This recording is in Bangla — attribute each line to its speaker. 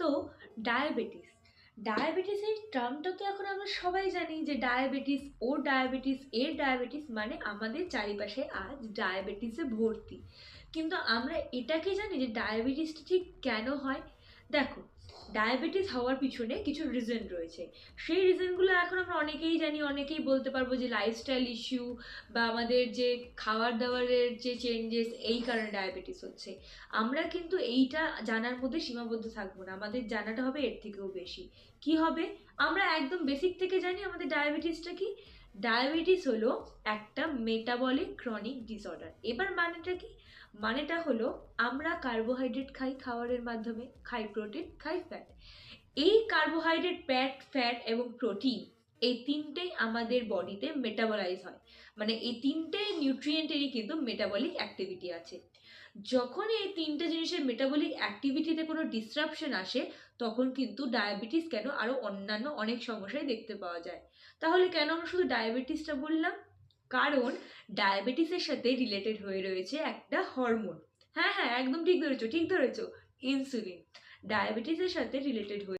Speaker 1: তো ডায়াবেটিস ডায়াবেটিস এই টার্মটা তো এখন আমরা সবাই জানি যে ডায়াবেটিস ওর ডায়াবেটিস এর ডায়াবেটিস মানে আমাদের চারিপাশে আজ ডায়াবেটিসে ভর্তি। কিন্তু আমরা এটা কি জানি যে ডায়াবেটিসটা ঠিক কেন হয়? দেখো, ডায়াবেটিস হওয়ার পিছনে কিছু রিজন রয়েছে। সেই রিজনগুলো এখন আমরা অনেকেই জানি, অনেকেই বলতে পারবো যে লাইফস্টাইল ইস্যু বা আমাদের যে খাবার দাবারের যে চেঞ্জেস, এই কারণে ডায়াবেটিস হচ্ছে। আমরা কিন্তু এইটা জানার মধ্যে সীমাবদ্ধ থাকবো না, আমাদের জানাটা হবে এর থেকেও বেশি। কি হবে? আমরা একদম বেসিক থেকে জানি আমাদের ডায়াবেটিসটা কি। ডায়াবেটিস হলো একটা মেটাবলিক ক্রনিক ডিসঅর্ডার। এবার মানেটা কি? মানেটা হলো আমরা কার্বোহাইড্রেট খাই খাবারের মাধ্যমে, খাই প্রোটিন, খাই ফ্যাট। এই কার্বোহাইড্রেট, ফ্যাট এবং প্রোটিন, এই তিনটেই আমাদের বডিতে মেটাবলাইজ হয়। মানে এই তিনটে নিউট্রিয়েন্টেরই কিন্তু মেটাবলিক অ্যাক্টিভিটি আছে। যখন এই তিনটে জিনিসের মেটাবলিক অ্যাক্টিভিটিতে কোনো ডিসরাপশন আসে, তখন কিন্তু ডায়াবেটিস কেন আরো অন্যান্য অনেক সমস্যায় দেখতে পাওয়া যায়। তাহলে কেন আমরা শুধু ডায়াবেটিসটা বললাম? কারণ ডায়াবেটিসের সাথে রিলেটেড হয়ে রয়েছে একটা হরমোন। হ্যাঁ হ্যাঁ, একদম ঠিক ধরেছো, ঠিক ধরেছো, ইনসুলিন। ডায়াবেটিসের সাথে রিলেটেড হয়ে